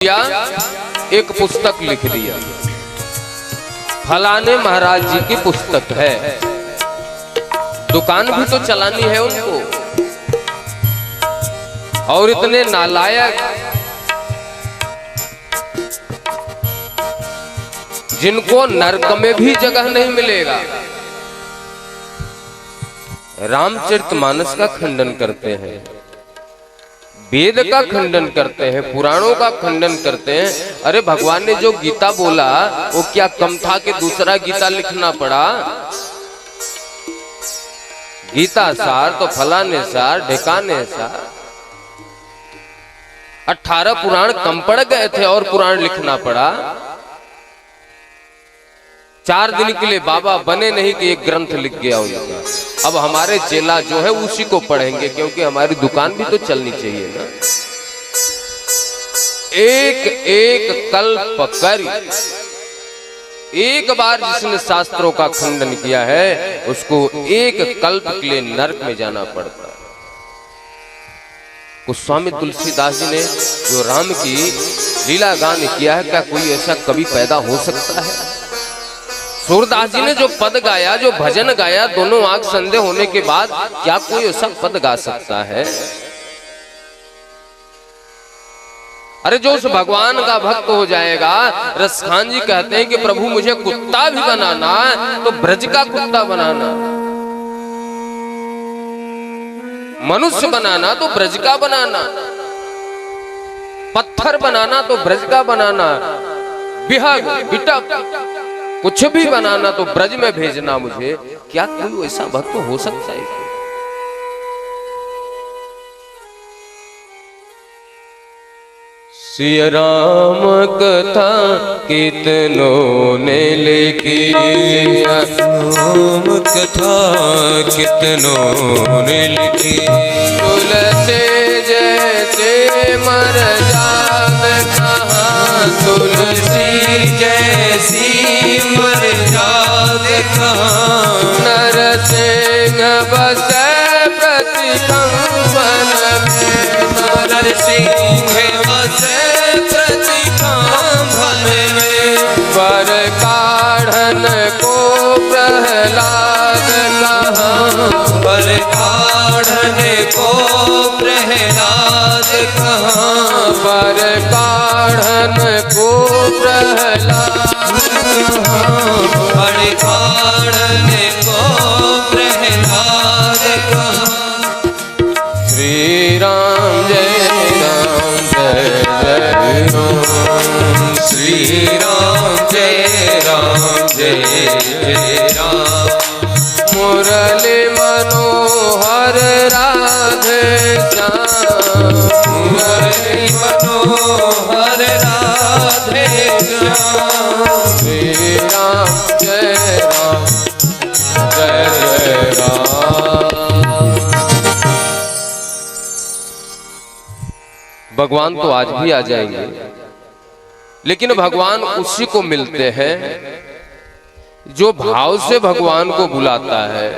एक पुस्तक लिख दिया, फलाने महाराज जी की पुस्तक है। दुकान भी तो चलानी है उनको। और इतने नालायक जिनको नरक में भी जगह नहीं मिलेगा, रामचरितमानस का खंडन करते हैं, वेद का खंडन करते हैं, पुराणों का खंडन करते हैं। अरे भगवान ने जो गीता बोला वो क्या कम था कि दूसरा गीता लिखना पड़ा? गीता सार तो फलाने सार ढिकाने सार, 18 पुराण कम पड़ गए थे और पुराण लिखना पड़ा। 4 दिन के लिए बाबा बने नहीं कि एक ग्रंथ लिख गया उनका। अब हमारे चेला जो है उसी को पढ़ेंगे, क्योंकि हमारी दुकान भी तो चलनी चाहिए ना। एक एक कल्प कर, एक बार जिसने शास्त्रों का खंडन किया है उसको एक कल्प के लिए नरक में जाना पड़ता है। गोस्वामी तुलसीदास जी ने जो राम की लीला गान किया है, क्या कोई ऐसा कवि पैदा हो सकता है? सूरदास जी ने जो पद गाया, जो भजन गाया, दोनों आंख संधे होने के बाद, क्या कोई ऐसा पद गा सकता है? अरे जो उस भगवान का भक्त हो जाएगा, रसखान जी कहते हैं कि प्रभु मुझे कुत्ता भी बनाना तो ब्रज का कुत्ता बनाना, मनुष्य बनाना तो ब्रज का बनाना, पत्थर बनाना तो ब्रज का बनाना, बिहग बिटक कुछ भी बनाना तो ब्रज में भेजना मुझे। क्या कोई ऐसा भक्त हो सकता है? सिया राम कथा कितनों ने लिखी, राम कथा कितनों ने लिखी। तुलसी जैसे मर्याद कहाँ, तुलसी जैसी मर्याद कहाँ। नरसिंह बसे प्रति कंवन में, नरसिंह बसे प्रति कंवन में। पर काढ़न को प्रहलाद कहाँ, पर काढ़न को प्रहलाद कहाँ। पर काढ़न को प्रहलाद कहाँ, पर काढ़न को प्रहलाद कहाँ। श्री राम जय राम जय जय राम, श्री राम जय राम जय जय राम। मुरली मनोहर राधे श्याम, मुरली मनोहर राधे श्याम। श्री राम जय राम जय जय राम। भगवान तो आज भी आ जाएंगे, लेकिन भगवान उसी को मिलते हैं जो भाव से भगवान को बुलाता है,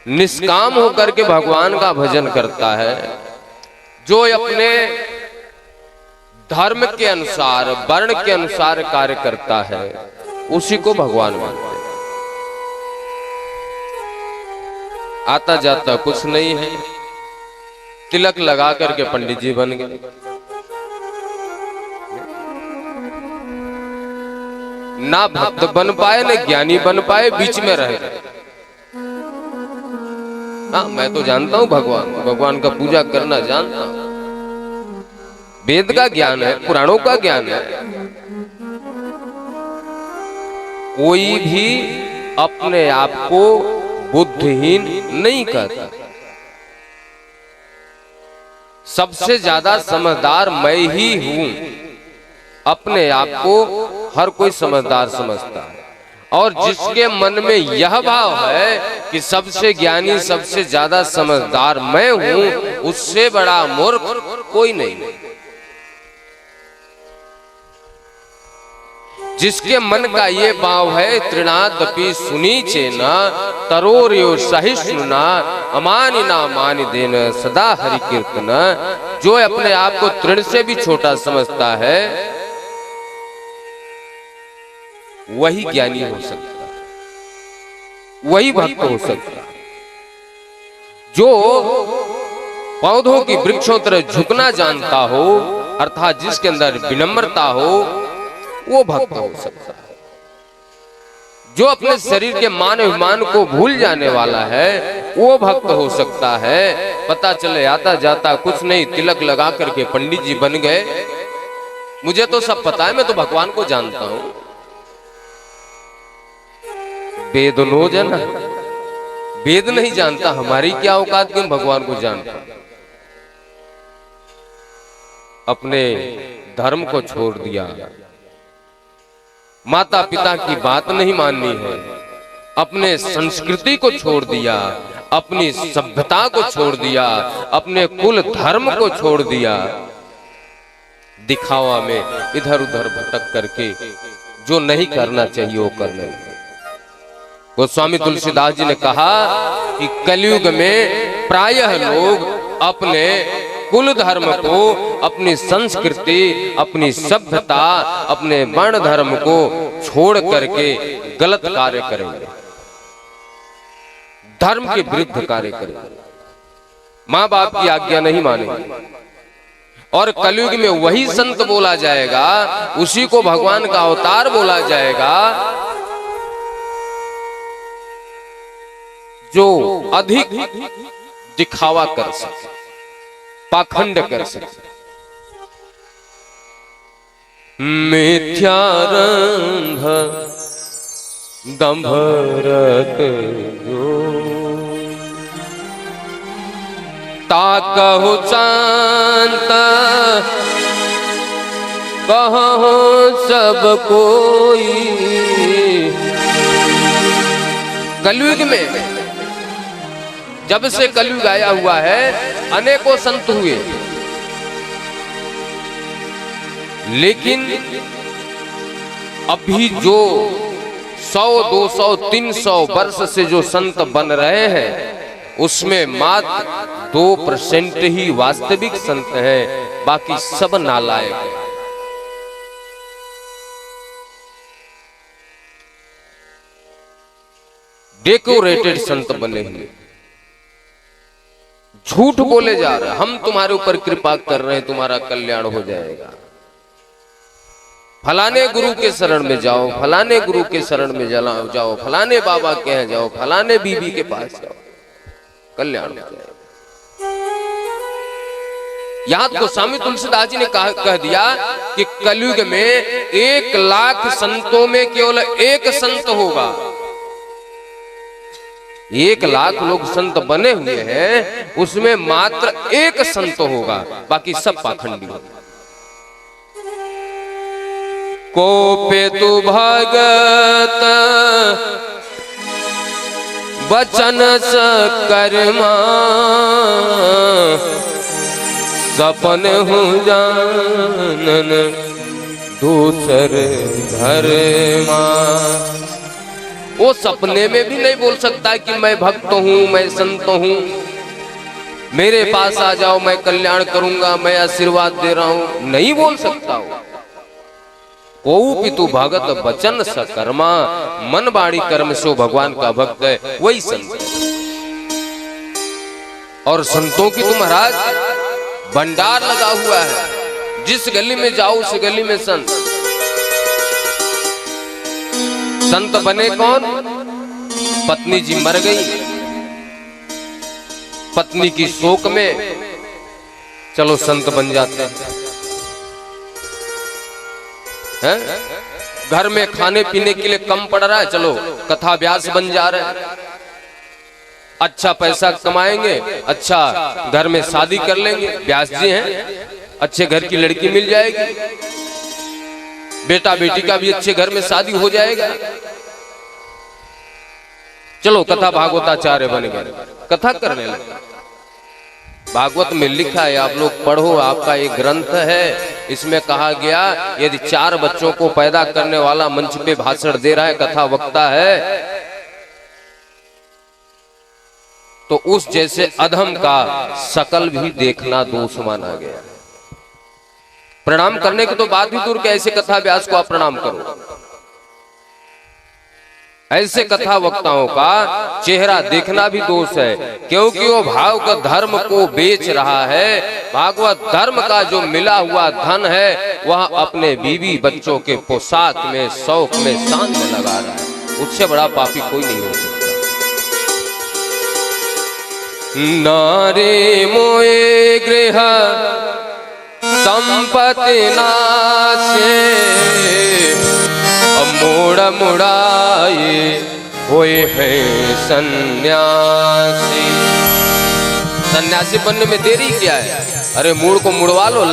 निष्काम होकर के भगवान का भजन करता है, जो अपने धर्म के अनुसार, वर्ण के अनुसार कार्य करता है, उसी को भगवान मानते हैं। आता जाता कुछ नहीं है, तिलक लगा करके पंडित जी बन गए, ना भक्त बन पाए न ज्ञानी बन पाए, बीच में रह गए। हाँ, मैं तो जानता हूं भगवान का पूजा करना जानता हूं, वेद का ज्ञान है, पुराणों का ज्ञान है। कोई भी अपने आप को बुद्धिहीन नहीं कहता। सबसे ज्यादा समझदार मैं ही हूं, अपने आप को हर कोई समझदार समझता है। और जिसके मन में यह भाव है कि सबसे ज्ञानी, सबसे ज्यादा समझदार मैं हूं, उससे बड़ा मूर्ख कोई नहीं। जिसके मन का ये भाव है, तृणादपि सुनी चेना तरोर्यो सहिष्णुना अमानिना मानि देन सदा हरि कीर्तन। जो अपने आप को तृण से भी छोटा समझता है वही ज्ञानी हो सकता है, वही भक्त हो सकता है। जो पौधों की वृक्षों तरह झुकना जानता हो, अर्थात जिसके अंदर विनम्रता हो, वो भक्त हो सकता है। जो अपने शरीर के मान अभिमान को भूल जाने वाला है वो भक्त हो सकता है। पता चले आता जाता कुछ नहीं, तिलक लगा करके पंडित जी बन गए, मुझे तो सब पता है, मैं तो भगवान को जानता हूं। वेद नो जना, वेद नहीं जानता, हमारी क्या औकात कि हम भगवान को जानता। अपने धर्म को छोड़ दिया, माता पिता की बात नहीं माननी है, अपने संस्कृति को छोड़ दिया, अपनी सभ्यता को छोड़ दिया, अपने कुल धर्म को छोड़ दिया, दिखावा में इधर उधर भटक करके जो नहीं करना चाहिए वो करने लगे। गोस्वामी तुलसीदास जी ने कहा कि कलयुग में प्रायः लोग अपने कुल धर्म को, अपनी संस्कृति, अपनी सभ्यता, अपने वर्ण धर्म को छोड़ करके गलत कार्य करेंगे, धर्म के विरुद्ध कार्य करेंगे, माँ बाप की आज्ञा नहीं मानेंगे। और कलयुग में वही संत बोला जाएगा, उसी को भगवान का अवतार बोला जाएगा जो अधिक दिखावा कर सके, पाखंड कर सके। मिथ्यारंभ दंभरत जो ताकहु शांत कहो सब कोई। कलयुग में जब से कलयुग आया हुआ है अनेकों संत हुए, लेकिन अभी जो 100, 200, 300 वर्ष से जो संत बन रहे हैं उसमें मात्र 2% ही वास्तविक संत हैं, बाकी सब नालायक हैं। डेकोरेटेड संत बने हुए, झूठ बोले जा रहे हैं, हम तुम्हारे ऊपर कृपा कर रहे हैं, तुम्हारा कल्याण हो जाएगा, फलाने गुरु के शरण में जाओ, फलाने गुरु के शरण में जाओ, फलाने बाबा के यहाँ जाओ, फलाने बीबी के पास जाओ, कल्याण हो जाएगा। यहाँ गोस्वामी तुलसीदास जी ने कह दिया कि कलयुग में 1 लाख संतों में केवल एक संत होगा। 1 लाख लोग संत बने हुए हैं, उसमें मात्र एक संत होगा, बाकी सब पाखंडी होगा। कोपेतु भगत वचन सकर्मा सपन हूँ जानन दूसर धर्मा। वो सपने में भी नहीं बोल सकता कि मैं भक्त हूँ, मैं संत हूँ, मेरे पास आ जाओ, मैं कल्याण करूंगा, मैं आशीर्वाद दे रहा हूँ, नहीं बोल सकता हो। पितु भगत वचन सकर्मा, मन बाणी कर्म से भगवान का भक्त है, वही संत। और संतों की तो महाराज भंडार लगा हुआ है, जिस गली में जाओ उस गली में संत। संत बने कौन? पत्नी जी मर गई, पत्नी की शोक में चलो संत बन जाते हैं। घर में खाने पीने के लिए कम पड़ रहा है, चलो कथा व्यास बन जा रहे हैं, अच्छा पैसा कमाएंगे, अच्छा घर में शादी कर लेंगे, व्यास जी हैं, अच्छे घर की लड़की मिल जाएगी, बेटा बेटी का भी अच्छे घर में शादी हो जाएगा, चलो कथा भागवताचार्य बन गए, कथा करने लगे। भागवत में लिखा है, आप लोग पढ़ो, आपका एक ग्रंथ है, इसमें कहा गया यदि 4 बच्चों को पैदा करने वाला मंच पे भाषण दे रहा है, कथा वक्ता है, तो उस जैसे अधम का शकल भी देखना दोष माना गया। प्रणाम करने के तो बात भी दूर के ऐसे कथा व्यास को आप प्रणाम करो। ऐसे कथा वक्ताओं का चेहरा देखना भी दोष है, क्योंकि वो भाव का धर्म को बेच रहा है। भागवत धर्म का जो मिला हुआ धन है वह अपने बीवी बच्चों के पोशाक में, शौक में, शान में लगा रहा है। उससे बड़ा पापी कोई नहीं हो सकता। नारे मोए गृह संपत्ति नाशे, मोड़ मुड़ाए हुए हैं सन्यासी। सन्यासी बनने में देरी क्या है? अरे मूड को मुड़वा लो।